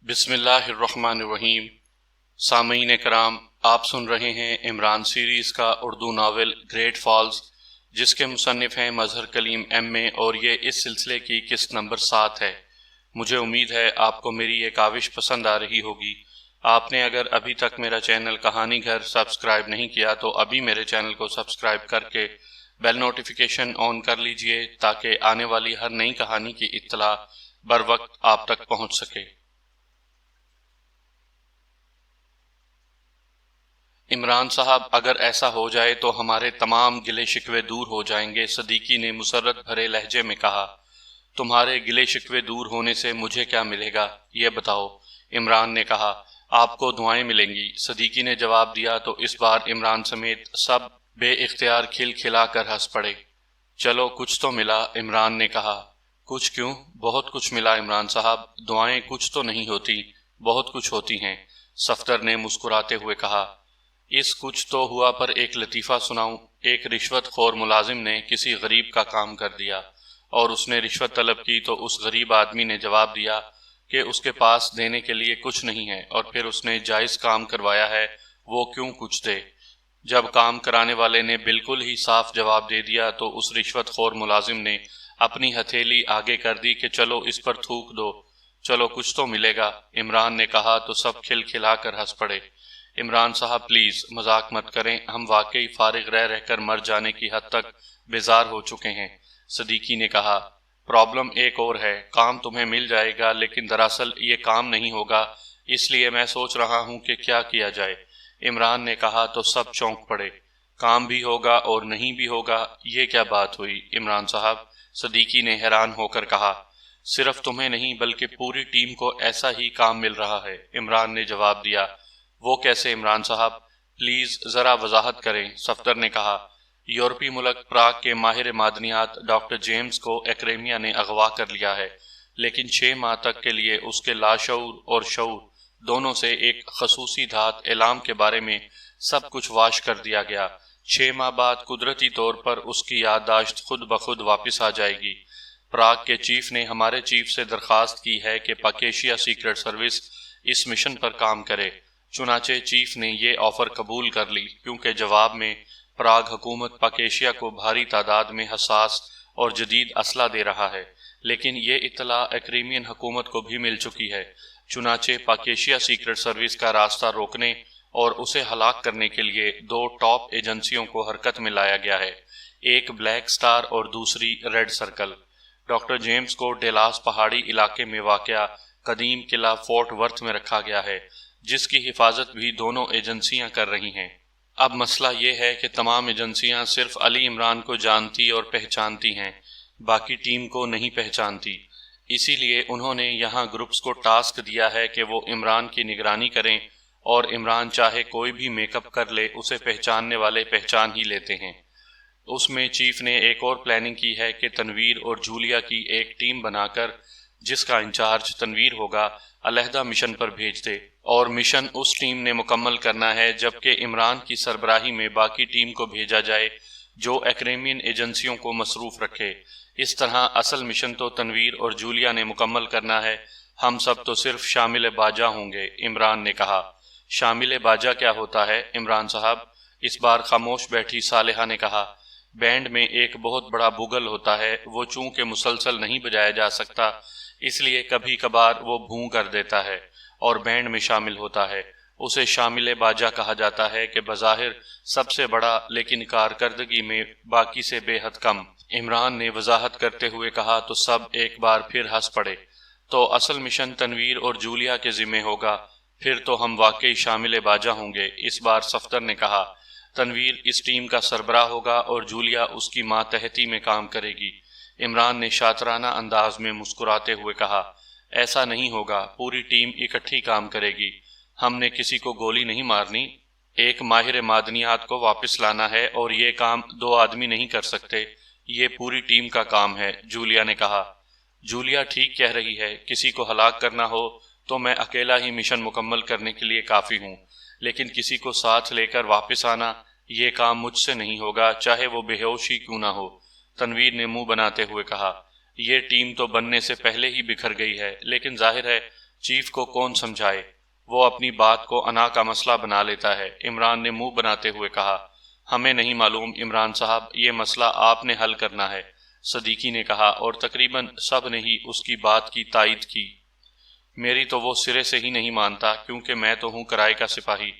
بسم اللہ الرحمن الرحیم۔ سامعین کرام، آپ سن رہے ہیں عمران سیریز کا اردو ناول گریٹ فالز، جس کے مصنف ہیں مظہر کلیم ایم اے، اور یہ اس سلسلے کی قسط نمبر 7 ہے۔ مجھے امید ہے آپ کو میری یہ کاوش پسند آ رہی ہوگی۔ آپ نے اگر ابھی تک میرا چینل کہانی گھر سبسکرائب نہیں کیا تو ابھی میرے چینل کو سبسکرائب کر کے بیل نوٹیفیکیشن آن کر لیجئے تاکہ آنے والی ہر نئی کہانی کی اطلاع بر وقت آپ تک پہنچ سکے۔ عمران صاحب، اگر ایسا ہو جائے تو ہمارے تمام گلے شکوے دور ہو جائیں گے، صدیقی نے مسرت بھرے لہجے میں کہا۔ تمہارے گلے شکوے دور ہونے سے مجھے کیا ملے گا یہ بتاؤ، عمران نے کہا۔ آپ کو دعائیں ملیں گی، صدیقی نے جواب دیا تو اس بار عمران سمیت سب بے اختیار کھل کھلا کر ہنس پڑے۔ چلو کچھ تو ملا، عمران نے کہا۔ کچھ کیوں؟ بہت کچھ ملا عمران صاحب، دعائیں کچھ تو نہیں ہوتی، بہت کچھ ہوتی ہیں، صفدر نے مسکراتے ہوئے کہا۔ اس کچھ تو ہوا پر ایک لطیفہ سناؤں۔ ایک رشوت خور ملازم نے کسی غریب کا کام کر دیا اور اس نے رشوت طلب کی تو اس غریب آدمی نے جواب دیا کہ اس کے پاس دینے کے لیے کچھ نہیں ہے، اور پھر اس نے جائز کام کروایا ہے، وہ کیوں کچھ دے؟ جب کام کرانے والے نے بالکل ہی صاف جواب دے دیا تو اس رشوت خور ملازم نے اپنی ہتھیلی آگے کر دی کہ چلو اس پر تھوک دو، چلو کچھ تو ملے گا، عمران نے کہا تو سب کھل کھلا کر ہنس پڑے۔ عمران صاحب پلیز مذاق مت کریں، ہم واقعی فارغ رہ کر مر جانے کی حد تک بیزار ہو چکے ہیں، صدیقی نے کہا۔ پرابلم ایک اور ہے، کام تمہیں مل جائے گا لیکن دراصل یہ کام نہیں ہوگا، اس لیے میں سوچ رہا ہوں کہ کیا کیا جائے، عمران نے کہا تو سب چونک پڑے۔ کام بھی ہوگا اور نہیں بھی ہوگا، یہ کیا بات ہوئی عمران صاحب؟ صدیقی نے حیران ہو کر کہا۔ صرف تمہیں نہیں بلکہ پوری ٹیم کو ایسا ہی کام مل رہا ہے، عمران نے جواب دیا۔ وہ کیسے عمران صاحب؟ پلیز ذرا وضاحت کریں، صفدر نے کہا۔ یورپی ملک پراگ کے ماہر معدنیات ڈاکٹر جیمز کو ایکریمیا نے اغوا کر لیا ہے، لیکن 6 ماہ تک کے لیے اس کے لاشعور اور شعور دونوں سے ایک خصوصی دھات اعلام کے بارے میں سب کچھ واش کر دیا گیا۔ 6 ماہ بعد قدرتی طور پر اس کی یادداشت خود بخود واپس آ جائے گی۔ پراگ کے چیف نے ہمارے چیف سے درخواست کی ہے کہ پاکیشیا سیکرٹ سروس اس مشن پر کام کرے۔ چنانچہ چیف نے یہ آفر قبول کر لی، کیونکہ جواب میں پراگ حکومت پاکیشیا کو بھاری تعداد میں حساس اور جدید اسلحہ دے رہا ہے، لیکن یہ اطلاع ایکریمین حکومت کو بھی مل چکی ہے۔ چنانچہ پاکیشیا سیکرٹ سروس کا راستہ روکنے اور اسے ہلاک کرنے کے لیے 2 ٹاپ ایجنسیوں کو حرکت میں لایا گیا ہے، ایک بلیک سٹار اور دوسری ریڈ سرکل۔ ڈاکٹر جیمز کو ڈیلاس پہاڑی علاقے میں واقع قدیم قلعہ فورٹ ورتھ میں رکھا گیا ہے، جس کی حفاظت بھی دونوں ایجنسیاں کر رہی ہیں۔ اب مسئلہ یہ ہے کہ تمام ایجنسیاں صرف علی عمران کو جانتی اور پہچانتی ہیں، باقی ٹیم کو نہیں پہچانتی۔ اسی لیے انہوں نے یہاں گروپس کو ٹاسک دیا ہے کہ وہ عمران کی نگرانی کریں، اور عمران چاہے کوئی بھی میک اپ کر لے، اسے پہچاننے والے پہچان ہی لیتے ہیں۔ اس میں چیف نے ایک اور پلاننگ کی ہے کہ تنویر اور جولیا کی ایک ٹیم بنا کر، جس کا انچارج تنویر ہوگا، علیحدہ مشن پر بھیج دے، اور مشن اس ٹیم نے مکمل کرنا ہے، جبکہ عمران کی سربراہی میں باقی ٹیم کو بھیجا جائے جو ایکریمین ایجنسیوں کو مصروف رکھے۔ اس طرح اصل مشن تو تنویر اور جولیا نے مکمل کرنا ہے، ہم سب تو صرف شامل باجا ہوں گے، عمران نے کہا۔ شامل باجا کیا ہوتا ہے عمران صاحب؟ اس بار خاموش بیٹھی صالحہ نے کہا۔ بینڈ میں ایک بہت بڑا بغل ہوتا ہے، وہ چونکہ مسلسل نہیں بجایا جا سکتا، اس لیے کبھی کبھار وہ بھوں کر دیتا ہے اور بینڈ میں شامل ہوتا ہے، اسے شامل باجا کہا جاتا ہے، کہ بظاہر سب سے بڑا لیکن کارکردگی میں باقی سے بے حد کم، عمران نے وضاحت کرتے ہوئے کہا تو سب ایک بار پھر ہنس پڑے۔ تو اصل مشن تنویر اور جولیا کے ذمہ ہوگا، پھر تو ہم واقعی شامل باجا ہوں گے، اس بار صفدر نے کہا۔ تنویر اس ٹیم کا سربراہ ہوگا اور جولیا اس کی ماتحتی میں کام کرے گی، عمران نے شاطرانہ انداز میں مسکراتے ہوئے کہا۔ ایسا نہیں ہوگا، پوری ٹیم اکٹھی کام کرے گی، ہم نے کسی کو گولی نہیں مارنی، ایک ماہر معدنیات کو واپس لانا ہے اور یہ کام 2 آدمی نہیں کر سکتے، یہ پوری ٹیم کا کام ہے، جولیا نے کہا۔ جولیا ٹھیک کہہ رہی ہے، کسی کو ہلاک کرنا ہو تو میں اکیلا ہی مشن مکمل کرنے کے لیے کافی ہوں، لیکن کسی کو ساتھ لے کر واپس آنا، یہ کام مجھ سے نہیں ہوگا، چاہے وہ بے ہوش ہی کیوں نہ ہو، تنویر نے منہ بناتے ہوئے کہا۔ یہ ٹیم تو بننے سے پہلے ہی بکھر گئی ہے، لیکن ظاہر ہے چیف کو کون سمجھائے، وہ اپنی بات کو انا کا مسئلہ بنا لیتا ہے۔ عمران نے منہ بناتے ہوئے کہا، ہمیں نہیں معلوم عمران صاحب، یہ مسئلہ آپ نے حل کرنا ہے، صدیقی نے کہا، اور تقریباً سب نے ہی اس کی بات کی تائید کی۔ میری تو وہ سرے سے ہی نہیں مانتا، کیونکہ میں تو ہوں کرائے کا سپاہی۔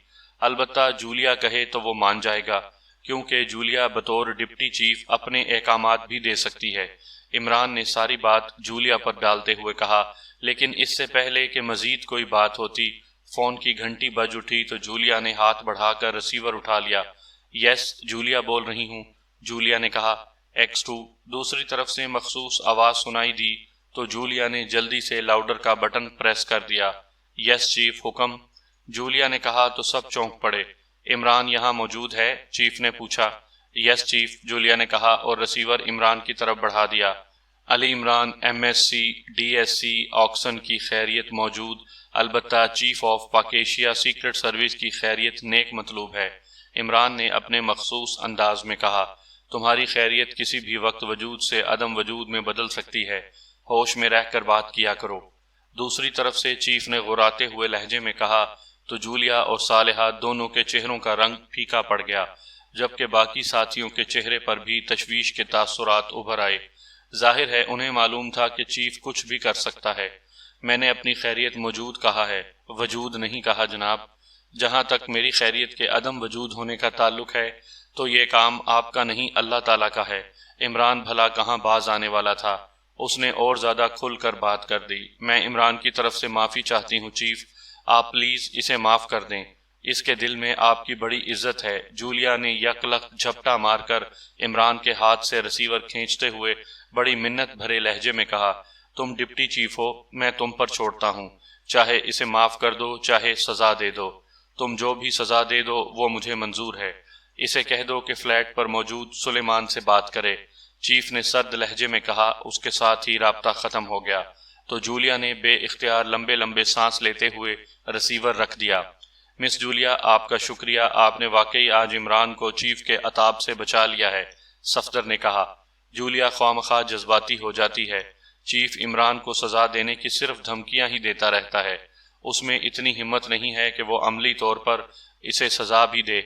البتہ جولیا کہے تو وہ مان جائے گا، کیونکہ جولیا بطور ڈپٹی چیف اپنے احکامات بھی دے سکتی ہے۔ عمران نے ساری بات جولیا پر ڈالتے ہوئے کہا، لیکن اس سے پہلے کہ مزید کوئی بات ہوتی، فون کی گھنٹی بج اٹھی تو جولیا نے ہاتھ بڑھا کر ریسیور اٹھا لیا۔ یس، جولیا بول رہی ہوں، جولیا نے کہا۔ X2 دوسری طرف سے مخصوص آواز سنائی دی تو جولیا نے جلدی سے لاؤڈر کا بٹن پریس کر دیا۔ یس چیف، حکم، جولیا نے کہا تو سب چونک پڑے۔ عمران یہاں موجود ہے؟ چیف نے پوچھا۔ یس چیف، جولیا نے کہا اور ریسیور عمران کی طرف بڑھا دیا۔ علی عمران MSc DSc آکسن کی خیریت موجود، البتہ چیف آف پاکیشیا سیکرٹ سروس کی خیریت نیک مطلوب ہے۔ عمران نے اپنے مخصوص انداز میں کہا، تمہاری خیریت کسی بھی وقت وجود سے عدم وجود میں بدل سکتی ہے، ہوش میں رہ کر بات کیا کرو۔ دوسری طرف سے چیف نے غراتے ہوئے لہجے میں کہا تو جولیا اور صالحہ دونوں کے چہروں کا رنگ پھیکا پڑ گیا، جبکہ باقی ساتھیوں کے چہرے پر بھی تشویش کے تاثرات ابھر آئے۔ ظاہر ہے انہیں معلوم تھا کہ چیف کچھ بھی کر سکتا ہے۔ میں نے اپنی خیریت موجود کہا ہے، وجود نہیں کہا جناب۔ جہاں تک میری خیریت کے عدم وجود ہونے کا تعلق ہے تو یہ کام آپ کا نہیں، اللہ تعالیٰ کا ہے۔ عمران بھلا کہاں باز آنے والا تھا، اس نے اور زیادہ کھل کر بات کر دی۔ میں عمران کی طرف سے معافی چاہتی ہوں چیف، آپ پلیز اسے معاف کر دیں، اس کے دل میں آپ کی بڑی عزت ہے۔ جولیا نے یک لخت جھپٹا مار کر عمران کے ہاتھ سے ریسیور کھینچتے ہوئے بڑی منت بھرے لہجے میں کہا، تم ڈپٹی چیف ہو، میں تم پر چھوڑتا ہوں، چاہے اسے معاف کر دو چاہے سزا دے دو، تم جو بھی سزا دے دو وہ مجھے منظور ہے۔ اسے کہہ دو کہ فلیٹ پر موجود سلیمان سے بات کرے، چیف نے سرد لہجے میں کہا۔ اس کے ساتھ ہی رابطہ ختم ہو گیا تو جولیا نے بے اختیار لمبے لمبے سانس لیتے ہوئے ریسیور رکھ دیا۔ مس جولیا، آپ کا شکریہ، آپ نے واقعی آج عمران کو چیف کے عطاب سے بچا لیا ہے، صفدر نے کہا۔ جولیا خوامخواہ جذباتی ہو جاتی ہے، چیف عمران کو سزا دینے کی صرف دھمکیاں ہی دیتا رہتا ہے، اس میں اتنی ہمت نہیں ہے کہ وہ عملی طور پر اسے سزا بھی دے،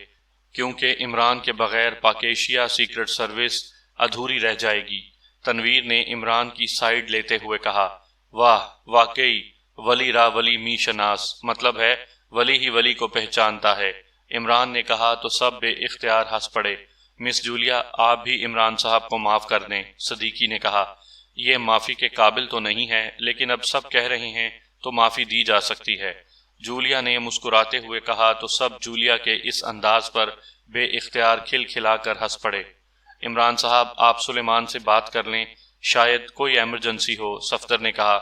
کیونکہ عمران کے بغیر پاکیشیا سیکرٹ سروس ادھوری رہ جائے گی۔ تنویر نے عمران کی سائیڈ لیتے ہوئے کہا، واہ، واقعی ولی را ولی می شناس، مطلب ہے ولی ہی ولی کو پہچانتا ہے۔ عمران نے کہا تو سب بے اختیار ہنس پڑے۔ مس جولیا، آپ بھی عمران صاحب کو معاف کر دیں، صدیقی نے کہا۔ یہ معافی کے قابل تو نہیں ہے، لیکن اب سب کہہ رہے ہیں تو معافی دی جا سکتی ہے، جولیا نے مسکراتے ہوئے کہا تو سب جولیا کے اس انداز پر بے اختیار کھل کھلا کر ہنس پڑے۔ عمران صاحب، آپ سلیمان سے بات کر لیں، شاید کوئی ایمرجنسی ہو، صفدر نے کہا۔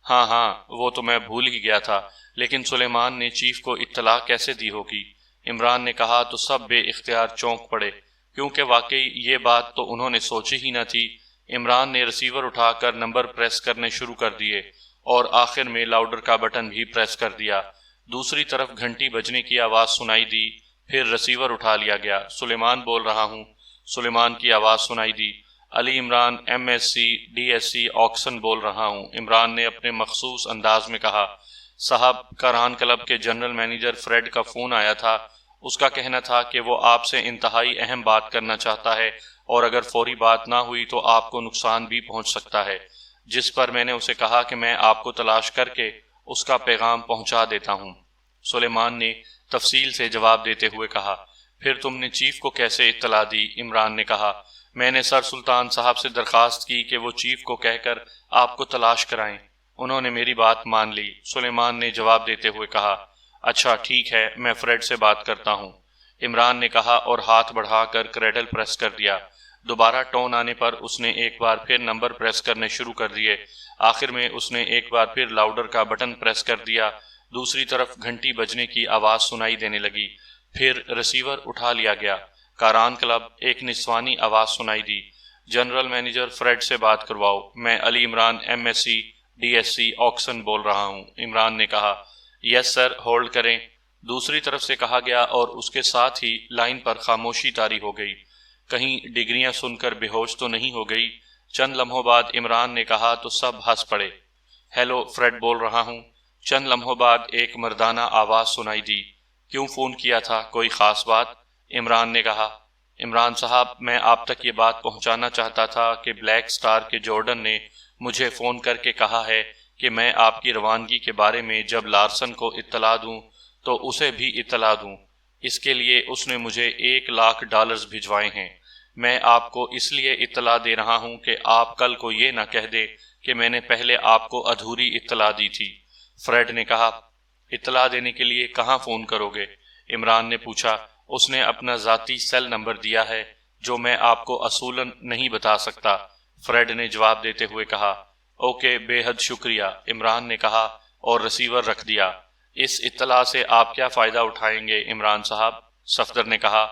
ہاں ہاں، وہ تو میں بھول ہی گیا تھا، لیکن سلیمان نے چیف کو اطلاع کیسے دی ہوگی؟ عمران نے کہا تو سب بے اختیار چونک پڑے، کیونکہ واقعی یہ بات تو انہوں نے سوچی ہی نہ تھی۔ عمران نے ریسیور اٹھا کر نمبر پریس کرنے شروع کر دیے اور آخر میں لاؤڈر کا بٹن بھی پریس کر دیا۔ دوسری طرف گھنٹی بجنے کی آواز سنائی دی، پھر ریسیور اٹھا لیا گیا۔ سلیمان بول رہا ہوں، سلیمان کی آواز سنائی دی۔ علی عمران MSc DSc آکسن بول رہا ہوں، عمران نے اپنے مخصوص انداز میں کہا۔ صاحب، کاران کلب کے جنرل مینیجر فریڈ کا فون آیا تھا، اس کا کہنا تھا کہ وہ آپ سے انتہائی اہم بات کرنا چاہتا ہے، اور اگر فوری بات نہ ہوئی تو آپ کو نقصان بھی پہنچ سکتا ہے، جس پر میں نے اسے کہا کہ میں آپ کو تلاش کر کے اس کا پیغام پہنچا دیتا ہوں۔ سلیمان نے تفصیل سے جواب دیتے ہوئے کہا۔ پھر تم نے چیف کو کیسے اطلاع دی؟ عمران نے کہا۔ میں نے سر سلطان صاحب سے درخواست کی کہ وہ چیف کو کہہ کر آپ کو تلاش کرائیں، انہوں نے میری بات مان لی، سلیمان نے جواب دیتے ہوئے کہا۔ اچھا ٹھیک ہے، میں فریڈ سے بات کرتا ہوں، عمران نے کہا اور ہاتھ بڑھا کر کریڈل پریس کر دیا۔ دوبارہ ٹون آنے پر اس نے ایک بار پھر نمبر پریس کرنے شروع کر دیے۔ آخر میں اس نے ایک بار پھر لاؤڈر کا بٹن پریس کر دیا۔ دوسری طرف گھنٹی بجنے کی آواز سنائی دینے لگی، پھر ریسیور اٹھا لیا گیا۔ کاران کلب، ایک نسوانی آواز سنائی دی، جنرل مینیجر فریڈ سے بات کرواؤ، میں علی عمران MSc DSc آکسن بول رہا ہوں، عمران نے کہا۔ یس سر، ہولڈ کریں، دوسری طرف سے کہا گیا، اور اس کے ساتھ ہی لائن پر خاموشی طاری ہو گئی۔ کہیں ڈگریاں سن کر بے ہوش تو نہیں ہو گئی؟ چند لمحوں بعد عمران نے کہا تو سب ہنس پڑے۔ ہیلو، فریڈ بول رہا ہوں، چند لمحوں بعد ایک مردانہ آواز سنائی دی، کیوں فون کیا تھا، کوئی خاص بات؟ عمران نے کہا، عمران صاحب میں آپ تک یہ بات پہنچانا چاہتا تھا کہ بلیک سٹار کے جارڈن نے مجھے فون کر کے کہا ہے کہ میں آپ کی روانگی کے بارے میں جب لارسن کو اطلاع دوں تو اسے بھی اطلاع دوں۔ اس کے لیے اس نے مجھے $1,00,000 بھجوائے ہیں۔ میں آپ کو اس لیے اطلاع دے رہا ہوں کہ آپ کل کو یہ نہ کہہ دے کہ میں نے پہلے آپ کو ادھوری اطلاع دی تھی۔ فریڈ نے کہا، اطلاع دینے کے لیے کہاں فون کرو گے؟ عمران نے پوچھا۔ اس نے اپنا ذاتی سیل نمبر دیا ہے جو میں آپ کو اصولاً نہیں بتا سکتا، فریڈ نے جواب دیتے ہوئے کہا۔ اوکے، بے حد شکریہ، عمران نے کہا اور ریسیور رکھ دیا۔ اس اطلاع سے آپ کیا فائدہ اٹھائیں گے عمران صاحب؟ صفدر نے کہا،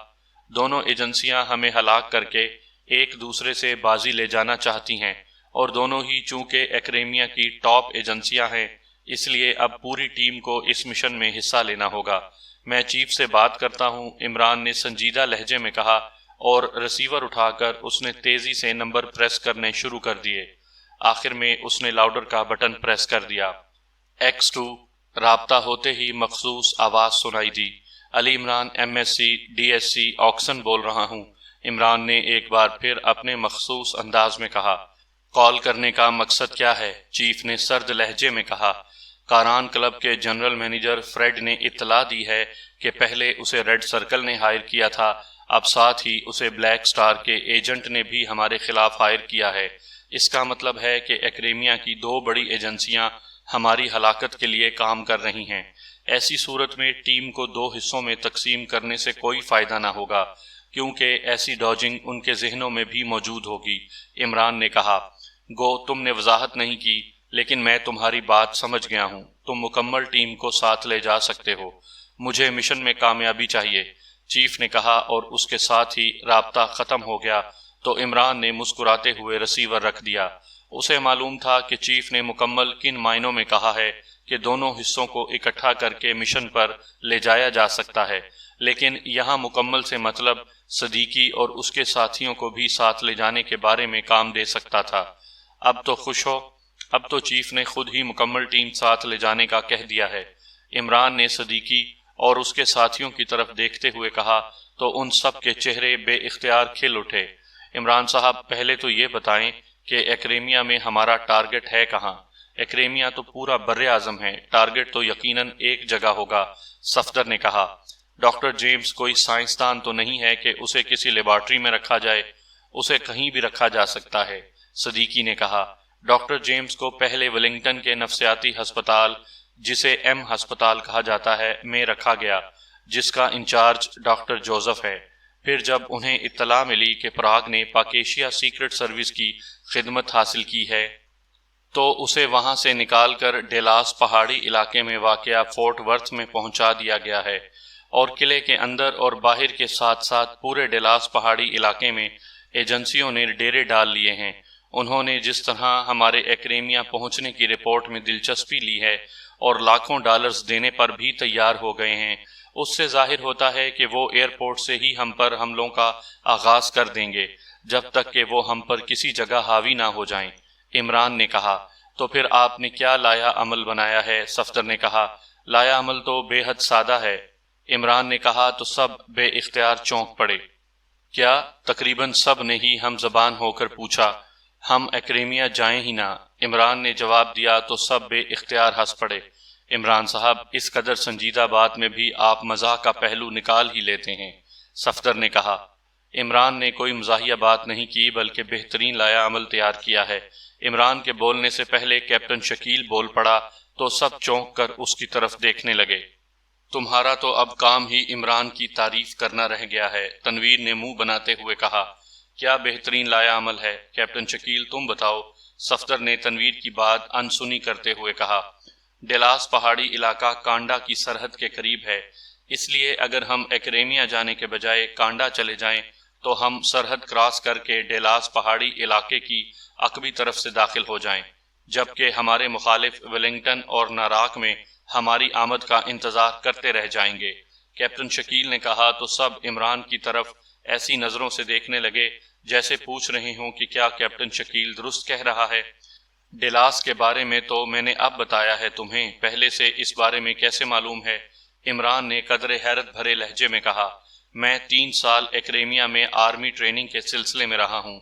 دونوں ایجنسیاں ہمیں ہلاک کر کے ایک دوسرے سے بازی لے جانا چاہتی ہیں، اور دونوں ہی چونکہ ایکریمیا کی ٹاپ ایجنسیاں ہیں، اس لیے اب پوری ٹیم کو اس مشن میں حصہ لینا ہوگا۔ میں چیف سے بات کرتا ہوں، عمران نے سنجیدہ لہجے میں کہا، اور ریسیور اٹھا کر اس نے تیزی سے نمبر پریس کرنے شروع کر دیے۔ آخر میں اس نے لاؤڈر کا بٹن پریس کر دیا۔ X2 رابطہ ہوتے ہی مخصوص آواز سنائی دی، علی عمران MSc DSc آکسن بول رہا ہوں۔ عمران نے ایک بار پھر اپنے مخصوص انداز میں کہا، کال کرنے کا مقصد کیا ہے؟ چیف نے سرد لہجے میں کہا، کاران کلب کے جنرل مینیجر فریڈ نے اطلاع دی ہے کہ پہلے اسے ریڈ سرکل نے ہائر کیا تھا، اب ساتھ ہی اسے بلیک سٹار کے ایجنٹ نے بھی ہمارے خلاف ہائر کیا ہے۔ اس کا مطلب ہے کہ ایکریمیا کی دو بڑی ایجنسیاں ہماری ہلاکت کے لیے کام کر رہی ہیں۔ ایسی صورت میں ٹیم کو دو حصوں میں تقسیم کرنے سے کوئی فائدہ نہ ہوگا، کیونکہ ایسی ڈاجنگ ان کے ذہنوں میں بھی موجود ہوگی، عمران نے کہا۔ گو تم نے وضاحت نہیں کی، لیکن میں تمہاری بات سمجھ گیا ہوں، تم مکمل ٹیم کو ساتھ لے جا سکتے ہو۔ مجھے مشن میں کامیابی چاہیے، چیف نے کہا، اور اس کے ساتھ ہی رابطہ ختم ہو گیا تو عمران نے مسکراتے ہوئے ریسیور رکھ دیا۔ اسے معلوم تھا کہ چیف نے مکمل کن معنوں میں کہا ہے کہ دونوں حصوں کو اکٹھا کر کے مشن پر لے جایا جا سکتا ہے، لیکن یہاں مکمل سے مطلب صدیقی اور اس کے ساتھیوں کو بھی ساتھ لے جانے کے بارے میں کام دے سکتا تھا۔ اب تو خوش ہو، اب تو چیف نے خود ہی مکمل ٹیم ساتھ لے جانے کا کہہ دیا ہے۔ عمران نے صدیقی اور اس کے ساتھیوں کی طرف دیکھتے ہوئے کہا تو ان سب کے چہرے بے اختیار کھل اٹھے۔ عمران صاحب، پہلے تو یہ بتائیں کہ ایکریمیا میں ہمارا ٹارگٹ ہے کہاں؟ ایکریمیا تو پورا بر اعظم ہے، ٹارگٹ تو یقیناً ایک جگہ ہوگا، صفدر نے کہا۔ ڈاکٹر جیمز کوئی سائنسدان تو نہیں ہے کہ اسے کسی لیبارٹری میں رکھا جائے، اسے کہیں بھی رکھا جا سکتا ہے، صدیقی نے کہا۔ ڈاکٹر جیمز کو پہلے ولنگٹن کے نفسیاتی ہسپتال، جسے ایم ہسپتال کہا جاتا ہے، میں رکھا گیا، جس کا انچارج ڈاکٹر جوزف ہے۔ پھر جب انہیں اطلاع ملی کہ پراگ نے پاکیشیا سیکرٹ سروس کی خدمت حاصل کی ہے تو اسے وہاں سے نکال کر ڈیلاس پہاڑی علاقے میں واقع فورٹ ورتھ میں پہنچا دیا گیا ہے، اور قلعے کے اندر اور باہر کے ساتھ ساتھ پورے ڈیلاس پہاڑی علاقے میں ایجنسیوں نے ڈیرے ڈال لیے ہیں۔ انہوں نے جس طرح ہمارے ایکریمیا پہنچنے کی رپورٹ میں دلچسپی لی ہے اور لاکھوں ڈالرز دینے پر بھی تیار ہو گئے ہیں، اس سے ظاہر ہوتا ہے کہ وہ ایئرپورٹ سے ہی ہم پر حملوں کا آغاز کر دیں گے، جب تک کہ وہ ہم پر کسی جگہ حاوی نہ ہو جائیں، عمران نے کہا۔ تو پھر آپ نے کیا لایا عمل بنایا ہے؟ صفدر نے کہا۔ لایا عمل تو بے حد سادہ ہے، عمران نے کہا تو سب بے اختیار چونک پڑے۔ کیا؟ تقریباً سب نے ہی ہم زبان ہو کر پوچھا۔ ہم ایکریمیا جائیں ہی نہ، عمران نے جواب دیا تو سب بے اختیار ہنس پڑے۔ عمران صاحب، اس قدر سنجیدہ بات میں بھی آپ مزاح کا پہلو نکال ہی لیتے ہیں، صفدر نے کہا۔ عمران نے کوئی مزاحیہ بات نہیں کی بلکہ بہترین لایا عمل تیار کیا ہے۔ عمران کے بولنے سے پہلے کیپٹن شکیل بول پڑا تو سب چونک کر اس کی طرف دیکھنے لگے۔ تمہارا تو اب کام ہی عمران کی تعریف کرنا رہ گیا ہے، تنویر نے منہ بناتے ہوئے کہا۔ کیا بہترین لایا عمل ہے؟ کیپٹن شکیل تم بتاؤ، صفدر نے تنویر کی بات انسنی کرتے ہوئے کہا۔ ڈیلاس پہاڑی علاقہ کانڈا کی سرحد کے قریب ہے، اس لیے اگر ہم ایکریمیا جانے کے بجائے کانڈا چلے جائیں تو ہم سرحد کراس کر کے ڈیلاس پہاڑی علاقے کی عقبی طرف سے داخل ہو جائیں، جبکہ ہمارے مخالف ولنگٹن اور ناراک میں ہماری آمد کا انتظار کرتے رہ جائیں گے، کیپٹن شکیل نے کہا تو سب عمران کی طرف ایسی نظروں سے دیکھنے لگے جیسے پوچھ رہے ہوں کہ کیا کیپٹن شکیل درست کہہ رہا ہے۔ ڈیلاس کے بارے میں تو میں نے اب بتایا ہے تمہیں، پہلے سے اس بارے میں کیسے معلوم ہے؟ عمران نے قدر حیرت بھرے لہجے میں کہا۔ میں 3 سال ایکریمیا میں آرمی ٹریننگ کے سلسلے میں رہا ہوں۔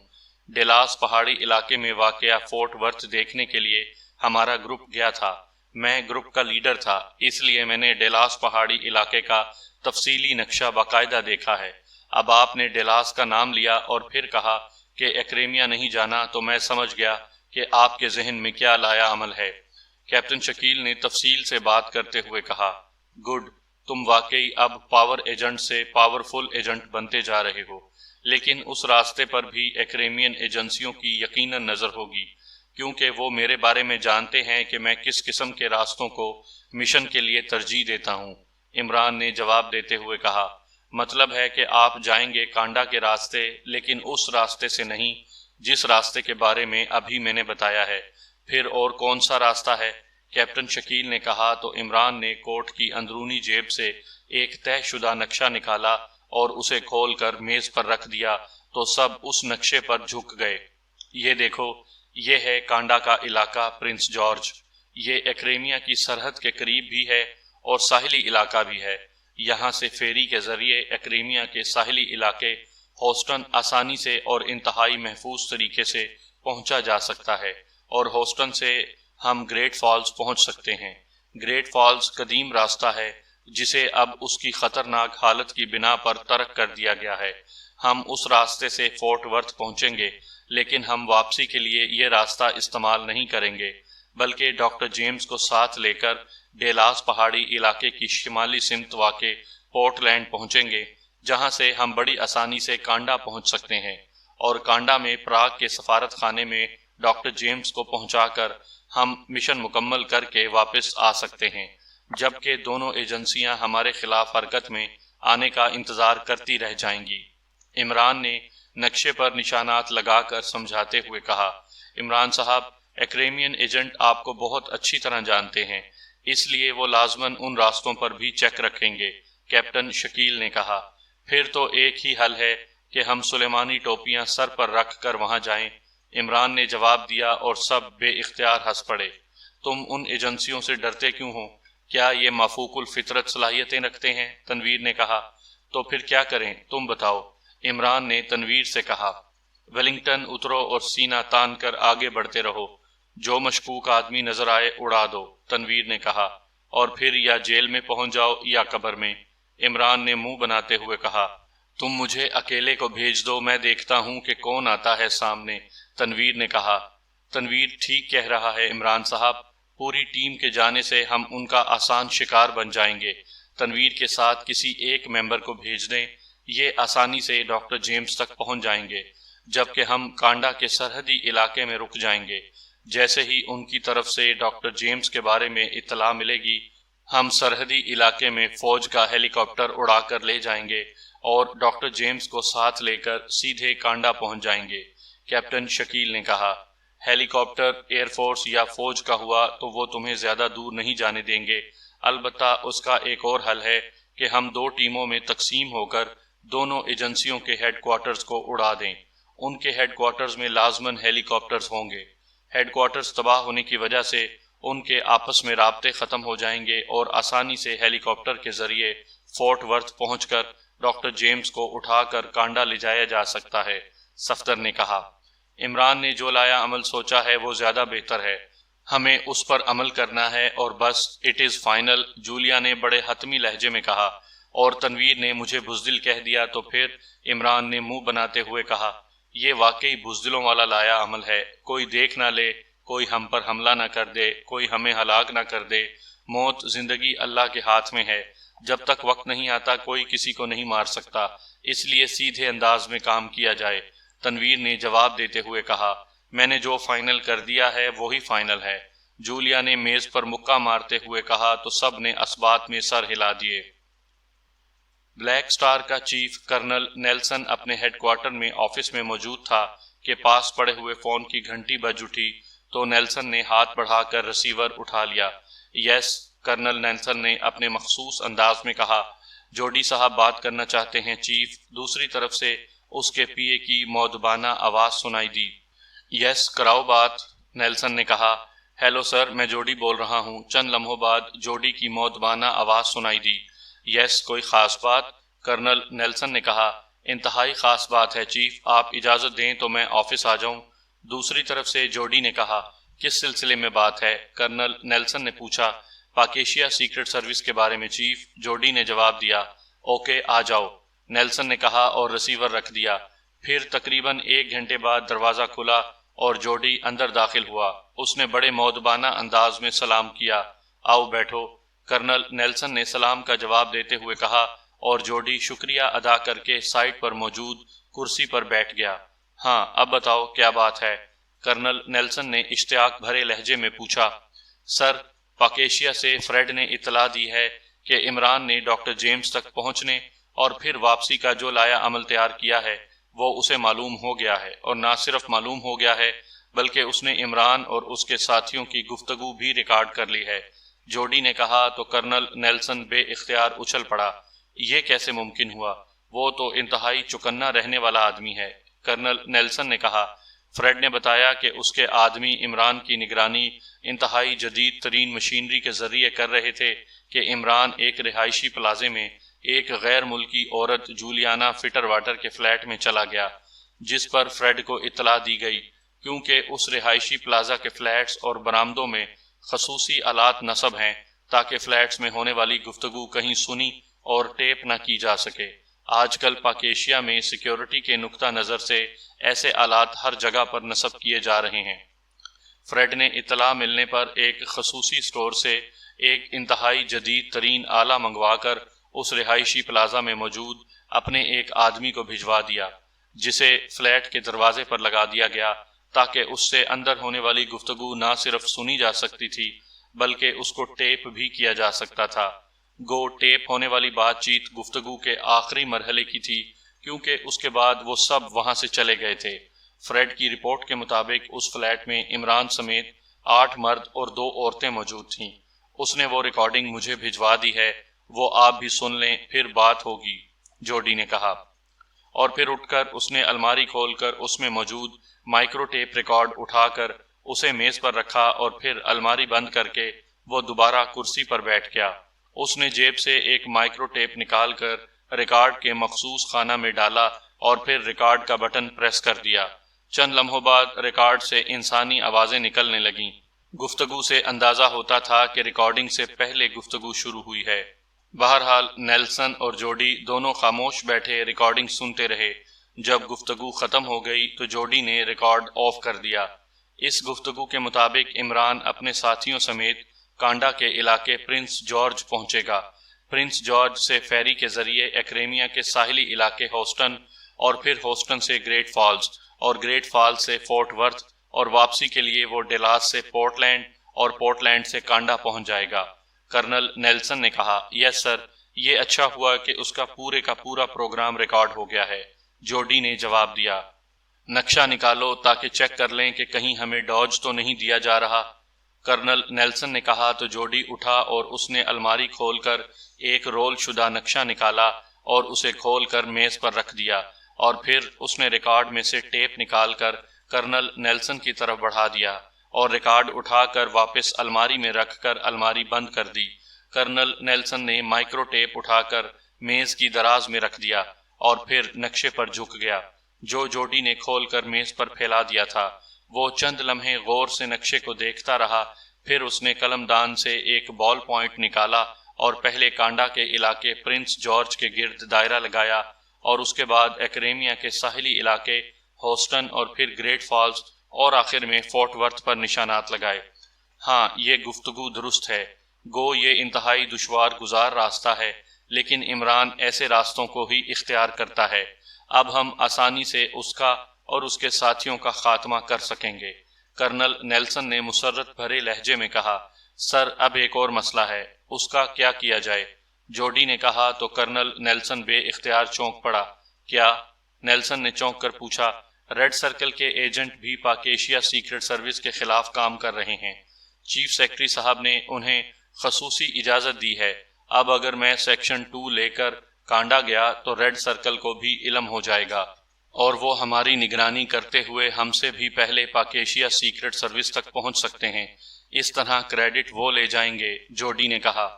ڈیلاس پہاڑی علاقے میں واقع فورٹ ورتھ دیکھنے کے لیے ہمارا گروپ گیا تھا۔ میں گروپ کا لیڈر تھا، اس لیے میں نے ڈیلاس پہاڑی علاقے کا تفصیلی نقشہ باقاعدہ دیکھا ہے۔ اب آپ نے ڈیلاس کا نام لیا اور پھر کہا کہ ایکریمیا نہیں جانا، تو میں سمجھ گیا کہ آپ کے ذہن میں کیا لایا عمل ہے۔ کیپٹن شکیل نے تفصیل سے بات کرتے ہوئے کہا۔ گڈ، تم واقعی اب پاور ایجنٹ سے پاورفل ایجنٹ بنتے جا رہے ہو، لیکن اس راستے پر بھی ایکریمین ایجنسیوں کی یقیناً نظر ہوگی، کیونکہ وہ میرے بارے میں جانتے ہیں کہ میں کس قسم کے راستوں کو مشن کے لیے ترجیح دیتا ہوں۔ عمران نے جواب دیتے ہوئے کہا۔ مطلب ہے کہ آپ جائیں گے کانڈا کے راستے، لیکن اس راستے سے نہیں جس راستے کے بارے میں ابھی میں نے بتایا ہے۔ پھر اور کون سا راستہ ہے؟ کیپٹن شکیل نے کہا تو عمران نے کوٹ کی اندرونی جیب سے ایک طے شدہ نقشہ نکالا اور اسے کھول کر میز پر رکھ دیا تو سب اس نقشے پر جھک گئے۔ یہ دیکھو، یہ ہے کانڈا کا علاقہ پرنس جارج۔ یہ ایکریمیا کی سرحد کے قریب بھی ہے اور ساحلی علاقہ بھی ہے۔ یہاں سے فیری کے ذریعے ایکریمیا کے ساحلی علاقے ہوسٹن آسانی سے اور انتہائی محفوظ طریقے سے پہنچا جا سکتا ہے، اور ہوسٹن سے ہم گریٹ فالز پہنچ سکتے ہیں۔ گریٹ فالز قدیم راستہ ہے جسے اب اس کی خطرناک حالت کی بنا پر ترک کر دیا گیا ہے۔ ہم اس راستے سے فورٹ ورتھ پہنچیں گے، لیکن ہم واپسی کے لیے یہ راستہ استعمال نہیں کریں گے، بلکہ ڈاکٹر جیمز کو ساتھ لے کر ڈیلاس پہاڑی علاقے کی شمالی سمت واقع پورٹ لینڈ پہنچیں گے، جہاں سے ہم بڑی آسانی سے کانڈا پہنچ سکتے ہیں، اور کانڈا میں پراگ کے سفارت خانے میں ڈاکٹر جیمز کو پہنچا کر ہم مشن مکمل کر کے واپس آ سکتے ہیں، جبکہ دونوں ایجنسیاں ہمارے خلاف حرکت میں آنے کا انتظار کرتی رہ جائیں گی۔ عمران نے نقشے پر نشانات لگا کر سمجھاتے ہوئے کہا۔ عمران صاحب، ایکریمین ایجنٹ آپ کو بہت اچھی طرح جانتے ہیں، اس لیے وہ لازماً ان راستوں پر بھی چیک رکھیں گے، کیپٹن شکیل نے کہا۔ پھر تو ایک ہی حل ہے کہ ہم سلیمانی ٹوپیاں سر پر رکھ کر وہاں جائیں، عمران نے جواب دیا، اور سب بے اختیار ہنس پڑے۔ تم ان ایجنسیوں سے ڈرتے کیوں ہو؟ کیا یہ مافوق الفطرت صلاحیتیں رکھتے ہیں؟ تنویر نے کہا۔ تو پھر کیا کریں، تم بتاؤ، عمران نے تنویر سے کہا۔ ویلنگٹن اترو اور سینہ تان کر آگے بڑھتے رہو، جو مشکوک آدمی نظر آئے اڑا دو، تنویر نے کہا، اور پھر یا جیل میں پہنچ جاؤ یا قبر میں، عمران نے منہ بناتے ہوئے کہا۔ تم مجھے اکیلے کو بھیج دو، میں دیکھتا ہوں کہ کون آتا ہے سامنے، تنویر نے کہا۔ تنویر ٹھیک کہہ رہا ہے عمران صاحب، پوری ٹیم کے جانے سے ہم ان کا آسان شکار بن جائیں گے۔ تنویر کے ساتھ کسی ایک ممبر کو بھیج دیں، یہ آسانی سے ڈاکٹر جیمز تک پہنچ جائیں گے، جبکہ ہم کانڈا کے سرحدی علاقے میں رک جائیں گے۔ جیسے ہی ان کی طرف سے ڈاکٹر جیمز کے بارے میں اطلاع ملے گی، ہم سرحدی علاقے میں فوج کا ہیلی کاپٹر اڑا کر لے جائیں گے اور ڈاکٹر جیمز کو ساتھ لے کر سیدھے کانڈا پہنچ جائیں گے، کیپٹن شکیل نے کہا۔ ہیلی کاپٹر ایئر فورس یا فوج کا ہوا تو وہ تمہیں زیادہ دور نہیں جانے دیں گے، البتہ اس کا ایک اور حل ہے کہ ہم 2 ٹیموں میں تقسیم ہو کر دونوں ایجنسیوں کے ہیڈ کوارٹرز کو اڑا دیں۔ ان کے ہیڈ کوارٹرز میں لازماً ہیلی کاپٹرز ہوں گے۔ ہیڈ کوارٹرز تباہ ہونے کی وجہ سے ان کے آپس میں رابطے ختم ہو جائیں گے اور آسانی سے ہیلی کاپٹر کے ذریعے فورٹ ورتھ پہنچ کر ڈاکٹر جیمز کو اٹھا کر کانڈا لے جایا جا سکتا ہے، صفدر نے کہا۔ عمران نے جو لایا عمل سوچا ہے وہ زیادہ بہتر ہے، ہمیں اس پر عمل کرنا ہے اور بس، اٹ از فائنل، جولیا نے بڑے حتمی لہجے میں کہا۔ اور تنویر نے مجھے بزدل کہہ دیا تو پھر، عمران نے منہ بناتے ہوئے کہا۔ یہ واقعی بزدلوں والا لایا عمل ہے، کوئی دیکھ نہ لے، کوئی ہم پر حملہ نہ کر دے، کوئی ہمیں ہلاک نہ کر دے، موت زندگی اللہ کے ہاتھ میں ہے، جب تک وقت نہیں آتا کوئی کسی کو نہیں مار سکتا، اس لیے سیدھے انداز میں کام کیا جائے، تنویر نے جواب دیتے ہوئے کہا۔ میں نے جو فائنل کر دیا ہے وہی فائنل ہے، جولیا نے میز پر مکہ مارتے ہوئے کہا تو سب نے اثبات میں سر ہلا دیے۔ بلیک سٹار کا چیف کرنل نیلسن اپنے ہیڈ کوارٹر میں آفس میں موجود تھا کہ پاس پڑے ہوئے فون کی گھنٹی بج اٹھی تو نیلسن نے ہاتھ بڑھا کر ریسیور اٹھا لیا۔ یس، کرنل نیلسن نے اپنے مخصوص انداز میں کہا۔ جوڈی صاحب بات کرنا چاہتے ہیں چیف، دوسری طرف سے اس کے پی اے کی مؤدبانہ آواز سنائی دی۔ یس، کراؤ بات، نیلسن نے کہا، ہیلو سر، میں جوڈی بول رہا ہوں۔ چند لمحوں بعد جوڈی کی مؤدبانہ آواز سنائی دی۔ یس، کوئی خاص بات؟ کرنل نیلسن نے کہا، انتہائی خاص بات ہے چیف، آپ اجازت دیں تو میں آفس آ جاؤں؟ دوسری طرف سے جوڈی نے کہا، کس سلسلے میں بات ہے؟ کرنل نیلسن نے پوچھا۔ پاکیشیا سیکرٹ سروس کے بارے میں چیف، جوڈی نے جواب دیا۔ اوکے، آ جاؤ، نیلسن نے کہا اور ریسیور رکھ دیا۔ پھر تقریباً 1 گھنٹے بعد دروازہ کھلا اور جوڈی اندر داخل ہوا۔ اس نے بڑے مؤدبانہ انداز میں سلام کیا۔ آؤ بیٹھو، کرنل نیلسن نے سلام کا جواب دیتے ہوئے کہا، اور جوڈی شکریہ ادا کر کے سائٹ پر موجود کرسی پر بیٹھ گیا۔ ہاں، اب بتاؤ کیا بات ہے؟ کرنل نیلسن نے اشتیاق بھرے لہجے میں پوچھا۔ سر، پاکیشیا سے فریڈ نے اطلاع دی ہے کہ عمران نے ڈاکٹر جیمز تک پہنچنے اور پھر واپسی کا جو لایا عمل تیار کیا ہے وہ اسے معلوم ہو گیا ہے، اور نہ صرف معلوم ہو گیا ہے بلکہ اس نے عمران اور اس کے ساتھیوں کی گفتگو بھی ریکارڈ کر لی ہے۔ جوڈی نے کہا تو کرنل نیلسن بے اختیار اچھل پڑا۔ یہ کیسے ممکن ہوا؟ وہ تو انتہائی چکنا رہنے والا آدمی ہے۔ کرنل نیلسن نے کہا، فریڈ نے بتایا کہ اس کے آدمی عمران کی نگرانی انتہائی جدید ترین مشینری کے ذریعے کر رہے تھے کہ عمران ایک رہائشی پلازے میں ایک غیر ملکی عورت جولیانا فٹر واٹر کے فلیٹ میں چلا گیا، جس پر فریڈ کو اطلاع دی گئی، کیونکہ اس رہائشی پلازا کے فلیٹس اور برآمدوں میں خصوصی آلات نصب ہیں تاکہ فلیٹس میں ہونے والی گفتگو کہیں سنی اور ٹیپ نہ کی جا سکے۔ آج کل پاکیشیا میں سیکیورٹی کے نقطہ نظر سے ایسے آلات ہر جگہ پر نصب کیے جا رہے ہیں۔ فریڈ نے اطلاع ملنے پر ایک خصوصی سٹور سے ایک انتہائی جدید ترین آلہ منگوا کر اس رہائشی پلازا میں موجود اپنے ایک آدمی کو بھجوا دیا، جسے فلیٹ کے دروازے پر لگا دیا گیا تاکہ اس سے اندر ہونے والی گفتگو نہ صرف سنی جا سکتی تھی بلکہ اس کو ٹیپ بھی کیا جا سکتا تھا۔ گو ٹیپ ہونے والی بات چیت گفتگو کے آخری مرحلے کی تھی، کیونکہ اس کے بعد وہ سب وہاں سے چلے گئے تھے۔ فریڈ کی رپورٹ کے مطابق اس فلیٹ میں عمران سمیت 8 مرد اور 2 عورتیں موجود تھیں۔ اس نے وہ ریکارڈنگ مجھے بھجوا دی ہے، وہ آپ بھی سن لیں، پھر بات ہوگی، جوڈی نے کہا۔ اور پھر اٹھ کر اس نے الماری کھول کر اس میں موجود مائکرو ٹیپ ریکارڈ اٹھا کر اسے میز پر رکھا اور پھر الماری بند کر کے وہ دوبارہ کرسی پر بیٹھ گیا۔ اس نے جیب سے ایک مائکرو ٹیپ نکال کر ریکارڈ کے مخصوص خانہ میں ڈالا اور پھر ریکارڈ کا بٹن پریس کر دیا۔ چند لمحوں بعد ریکارڈ سے انسانی آوازیں نکلنے لگیں۔ گفتگو سے اندازہ ہوتا تھا کہ ریکارڈنگ سے پہلے گفتگو شروع ہوئی ہے۔ بہرحال نیلسن اور جوڈی دونوں خاموش بیٹھے ریکارڈنگ سنتے رہے۔ جب گفتگو ختم ہو گئی تو جوڈی نے ریکارڈ آف کر دیا۔ اس گفتگو کے مطابق عمران اپنے ساتھیوں سمیت کانڈا کے علاقے پرنس جارج پہنچے گا۔ پرنس جارج سے فیری کے ذریعے ایکریمیا کے ساحلی علاقے ہوسٹن اور پھر ہوسٹن سے گریٹ فالز اور گریٹ فالز سے فورٹ ورتھ اور واپسی کے لیے وہ ڈیلاس سے پورٹلینڈ اور پورٹلینڈ سے کانڈا پہنچ جائے گا۔ کرنل نیلسن نے کہا، یس سر، یہ اچھا ہوا کہ اس کا پورا پروگرام ریکارڈ ہو گیا ہے، جوڈی نے جواب دیا۔ نقشہ نکالو تاکہ چیک کر لیں کہ کہیں ہمیں ڈاج تو نہیں دیا جا رہا، کرنل نیلسن نے کہا تو جوڈی اٹھا اور اس نے الماری کھول کر ایک رول شدہ نقشہ نکالا اور اسے کھول کر میز پر رکھ دیا، اور پھر اس نے ریکارڈ میں سے ٹیپ نکال کر کرنل نیلسن کی طرف بڑھا دیا اور ریکارڈ اٹھا کر واپس الماری میں رکھ کر الماری بند کر دی۔ کرنل نیلسن نے مائکرو ٹیپ اٹھا کر میز کی دراز میں رکھ دیا اور پھر نقشے پر جھک گیا جو جوڈی نے کھول کر میز پر پھیلا دیا تھا۔ وہ چند لمحے غور سے نقشے کو دیکھتا رہا، پھر اس نے قلم دان سے ایک بال پوائنٹ نکالا اور پہلے کانڈا کے علاقے پرنس جارج کے گرد دائرہ لگایا اور اس کے بعد ایکریمیا کے ساحلی علاقے ہوسٹن اور پھر گریٹ فالز اور آخر میں فورٹ ورتھ پر نشانات لگائے۔ ہاں، یہ گفتگو درست ہے، گو یہ انتہائی دشوار گزار راستہ ہے، لیکن عمران ایسے راستوں کو ہی اختیار کرتا ہے۔ اب ہم آسانی سے اس کا اور اس کے ساتھیوں کا خاتمہ کر سکیں گے، کرنل نیلسن نے مسرت بھرے لہجے میں کہا۔ سر، اب ایک اور مسئلہ ہے، اس کا کیا کیا جائے؟ جوڈی نے کہا تو کرنل نیلسن بے اختیار چونک پڑا۔ کیا؟ نیلسن نے چونک کر پوچھا۔ ریڈ سرکل کے ایجنٹ بھی پاکیشیا سیکرٹ سروس کے خلاف کام کر رہے ہیں۔ چیف سیکرٹری صاحب نے انہیں خصوصی اجازت دی ہے۔ اب اگر میں سیکشن 2 لے کر کانڈا گیا تو ریڈ سرکل کو بھی علم ہو جائے گا۔ اور وہ ہماری نگرانی کرتے ہوئے ہم سے بھی پہلے پاکیشیا سیکرٹ سروس تک پہنچ سکتے ہیں۔ اس طرح کریڈٹ وہ لے جائیں گے، جوڈی نے کہا۔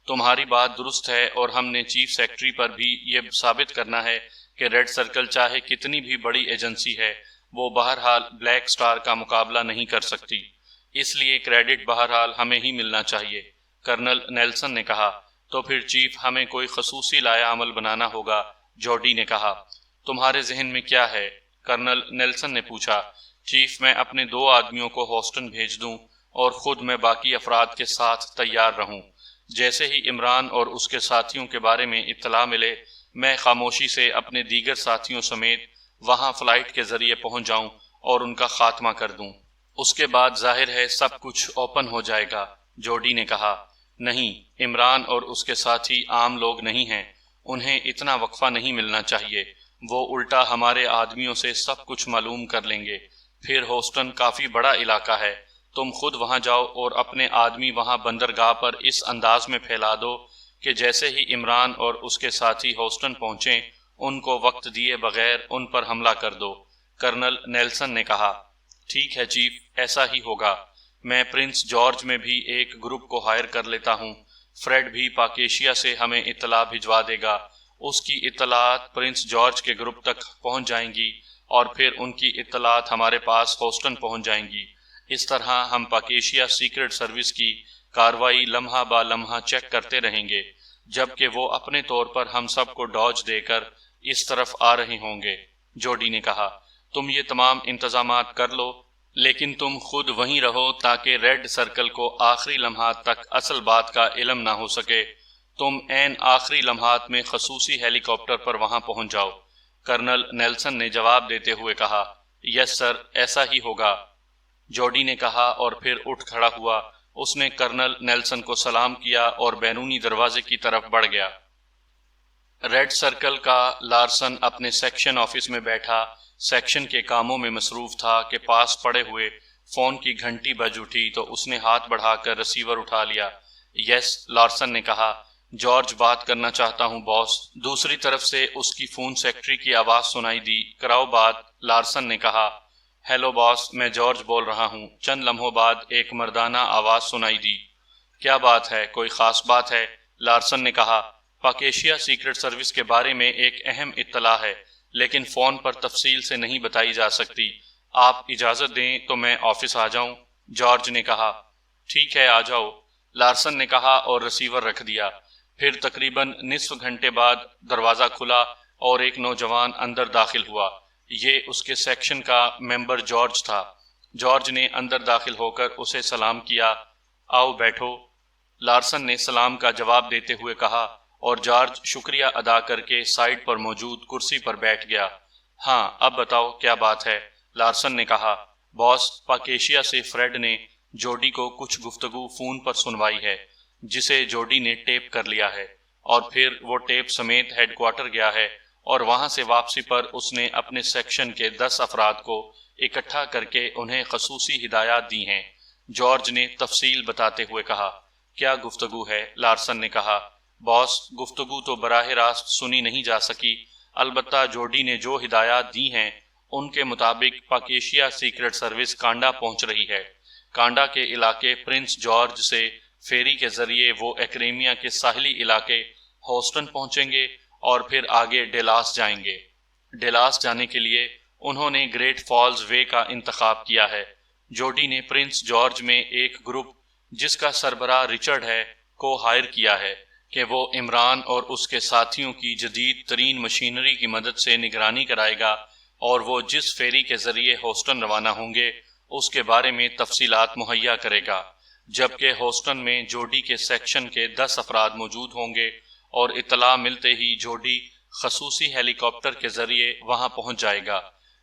تمہاری بات درست ہے، اور ہم نے چیف سیکرٹری پر بھی یہ ثابت کرنا ہے کہ ریڈ سرکل چاہے کتنی بھی بڑی ایجنسی ہے، وہ بہرحال بلیک سٹار کا مقابلہ نہیں کر سکتی۔ اس لیے کریڈٹ بہرحال ہمیں ہی ملنا چاہیے، کرنل نیلسن نے کہا۔ تو پھر چیف ہمیں کوئی خصوصی لایا عمل بنانا ہوگا، جوڈی نے کہا۔ تمہارے ذہن میں کیا ہے؟ کرنل نیلسن نے پوچھا۔ چیف، میں اپنے 2 آدمیوں کو ہاسٹن بھیج دوں اور خود میں باقی افراد کے ساتھ تیار رہوں۔ جیسے ہی عمران اور اس کے ساتھیوں کے بارے میں اطلاع ملے، میں خاموشی سے اپنے دیگر ساتھیوں سمیت وہاں فلائٹ کے ذریعے پہنچ جاؤں اور ان کا خاتمہ کر دوں۔ اس کے بعد ظاہر ہے سب کچھ اوپن ہو جائے گا، جوڈی نے کہا۔ نہیں، عمران اور اس کے ساتھی عام لوگ نہیں ہیں، انہیں اتنا وقفہ نہیں ملنا چاہیے۔ وہ الٹا ہمارے آدمیوں سے سب کچھ معلوم کر لیں گے۔ پھر ہوسٹن کافی بڑا علاقہ ہے، تم خود وہاں جاؤ اور اپنے آدمی وہاں بندرگاہ پر اس انداز میں پھیلا دو کہ جیسے ہی عمران اور اس کے ساتھی ہوسٹن پہنچیں، ان کو وقت دیے بغیر ان پر حملہ کر دو، کرنل نیلسن نے کہا۔ ٹھیک ہے چیف، ایسا ہی ہوگا۔ میں پرنس جارج میں بھی ایک گروپ کو ہائر کر لیتا ہوں۔ فریڈ بھی پاکیشیا سے ہمیں اطلاع بھجوا دے گا۔ اس کی اطلاعات پرنس جارج کے گروپ تک پہنچ جائیں گی اور پھر ان کی اطلاعات ہمارے پاس ہوسٹن پہنچ جائیں گی۔ اس طرح ہم پاکیشیا سیکرٹ سروس کی کارروائی لمحہ با لمحہ چیک کرتے رہیں گے، جبکہ وہ اپنے طور پر ہم سب کو ڈاج دے کر اس طرف آ رہے ہوں گے، جوڈی نے کہا۔ تم یہ تمام انتظامات کر لو، لیکن تم خود وہیں رہو تاکہ ریڈ سرکل کو آخری لمحات تک اصل بات کا علم نہ ہو سکے۔ تم عین آخری لمحات میں خصوصی ہیلی کاپٹر پر وہاں پہنچ جاؤ، کرنل نیلسن نے جواب دیتے ہوئے کہا۔ یس سر، ایسا ہی ہوگا، جوڈی نے کہا اور پھر اٹھ کھڑا ہوا۔ اس نے کرنل نیلسن کو سلام کیا اور بیرونی دروازے کی طرف بڑھ گیا۔ ریڈ سرکل کا لارسن اپنے سیکشن آفس میں بیٹھا سیکشن کے کاموں میں مصروف تھا کہ پاس پڑے ہوئے فون کی گھنٹی بج اٹھی تو اس نے ہاتھ بڑھا کر ریسیور اٹھا لیا۔ یس، لارسن نے کہا۔ جارج بات کرنا چاہتا ہوں باس۔ دوسری طرف سے اس کی فون سیکرٹری کی آواز سنائی دی۔ کراؤ بات، لارسن نے کہا۔ ہیلو باس، میں جارج بول رہا ہوں۔ چند لمحوں بعد ایک مردانہ آواز سنائی دی۔ کیا بات ہے، کوئی خاص بات ہے؟ لارسن نے کہا۔ پاکیشیا سیکرٹ سروس کے بارے میں ایک اہم اطلاع ہے، لیکن فون پر تفصیل سے نہیں بتائی جا سکتی۔ آپ اجازت دیں تو میں آفس آ جاؤں؟ جارج نے کہا۔ ٹھیک ہے، آ جاؤ، لارسن نے کہا اور ریسیور رکھ دیا۔ پھر تقریباً نصف گھنٹے بعد دروازہ کھلا اور ایک نوجوان اندر داخل ہوا۔ یہ اس کے سیکشن کا ممبر جارج تھا۔ جارج نے اندر داخل ہو کر اسے سلام کیا۔ آؤ بیٹھو، لارسن نے سلام کا جواب دیتے ہوئے کہا، اور جارج شکریہ ادا کر کے سائڈ پر موجود کرسی پر بیٹھ گیا۔ ہاں، اب بتاؤ کیا بات ہے، لارسن نے کہا۔ باس، پاکیشیا سے فریڈ نے جوڈی کو کچھ گفتگو فون پر سنوائی ہے، جسے جوڈی نے ٹیپ کر لیا ہے، اور پھر وہ ٹیپ سمیت ہیڈ کوارٹر گیا ہے، اور وہاں سے واپسی پر اس نے اپنے سیکشن کے 10 افراد کو اکٹھا کر کے انہیں خصوصی ہدایات دی ہیں، جارج نے تفصیل بتاتے ہوئے کہا۔ کیا گفتگو ہے، لارسن نے کہا۔ باس، گفتگو تو براہ راست سنی نہیں جا سکی، البتہ جوڈی نے جو ہدایات دی ہیں ان کے مطابق پاکیشیا سیکرٹ سروس کانڈا پہنچ رہی ہے۔ کانڈا کے علاقے پرنس جارج سے فیری کے ذریعے وہ ایکریمیا کے ساحلی علاقے ہوسٹن پہنچیں گے اور پھر آگے ڈیلاس جائیں گے۔ ڈیلاس جانے کے لیے انہوں نے گریٹ فالز وے کا انتخاب کیا ہے۔ جوڈی نے پرنس جارج میں ایک گروپ جس کا سربراہ رچرڈ ہے کو ہائر کیا ہے کہ وہ عمران اور اس کے ساتھیوں کی جدید ترین مشینری کی مدد سے نگرانی کرائے گا، اور وہ جس فیری کے ذریعے ہوسٹن روانہ ہوں گے اس کے بارے میں تفصیلات مہیا کرے گا، جبکہ ہوسٹن میں جوڈی کے سیکشن کے 10 افراد موجود ہوں گے، اور اطلاع ملتے ہی جوڈی خصوصی ہیلی کاپٹر کے ذریعے وہاں پہنچ جائے گا،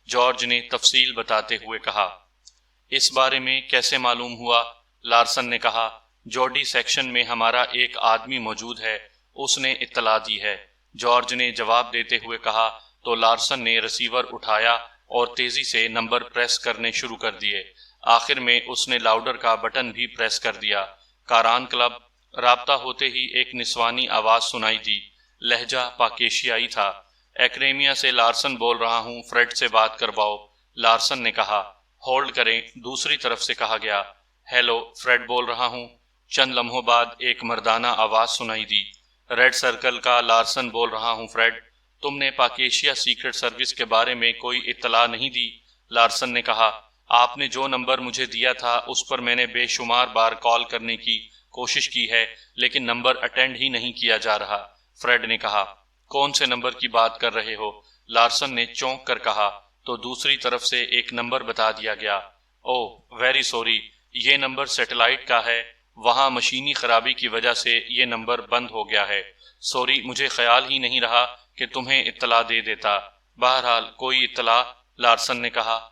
جارج نے تفصیل بتاتے ہوئے کہا۔ اس بارے میں کیسے معلوم ہوا؟ لارسن نے کہا۔ جوڈی سیکشن میں ہمارا ایک آدمی موجود ہے، اس نے اطلاع دی ہے، جارج نے جواب دیتے ہوئے کہا۔ تو لارسن نے ریسیور اٹھایا اور تیزی سے نمبر پریس کرنے شروع کر دیے۔ آخر میں اس نے لاؤڈر کا بٹن بھی پریس کر دیا۔ کاران کلب، رابطہ ہوتے ہی ایک نسوانی آواز سنائی دی، لہجہ پاکیشیائی تھا۔ ایکریمیا سے لارسن بول رہا ہوں، فریڈ سے بات کرواؤ، لارسن نے کہا۔ ہولڈ کریں، دوسری طرف سے کہا گیا۔ ہیلو، فریڈ بول رہا ہوں۔ چند لمحوں بعد ایک مردانہ آواز سنائی دی۔ ریڈ سرکل کا، لارسن بول رہا ہوں فریڈ۔ تم نے پاک ایشیا سیکرٹ سروس کے بارے میں کوئی اطلاع نہیں دی؟ لارسن نے کہا۔ آپ نے جو نمبر مجھے دیا تھا اس پر میں نے بے شمار بار کال کرنے کی کوشش کی ہے، لیکن نمبر اٹینڈ ہی نہیں کیا جا رہا، فریڈ نے کہا۔ کون سے نمبر کی بات کر رہے ہو؟ لارسن نے چونک کر کہا۔ تو دوسری طرف سے ایک نمبر بتا دیا گیا۔ اوہ ویری سوری، یہ نمبر سیٹلائٹ کا ہے، وہاں مشینی خرابی کی وجہ سے یہ نمبر بند ہو گیا ہے۔ سوری، مجھے خیال ہی نہیں رہا کہ تمہیں اطلاع دے دیتا۔ بہرحال کوئی اطلاع؟ لارسن نے کہا۔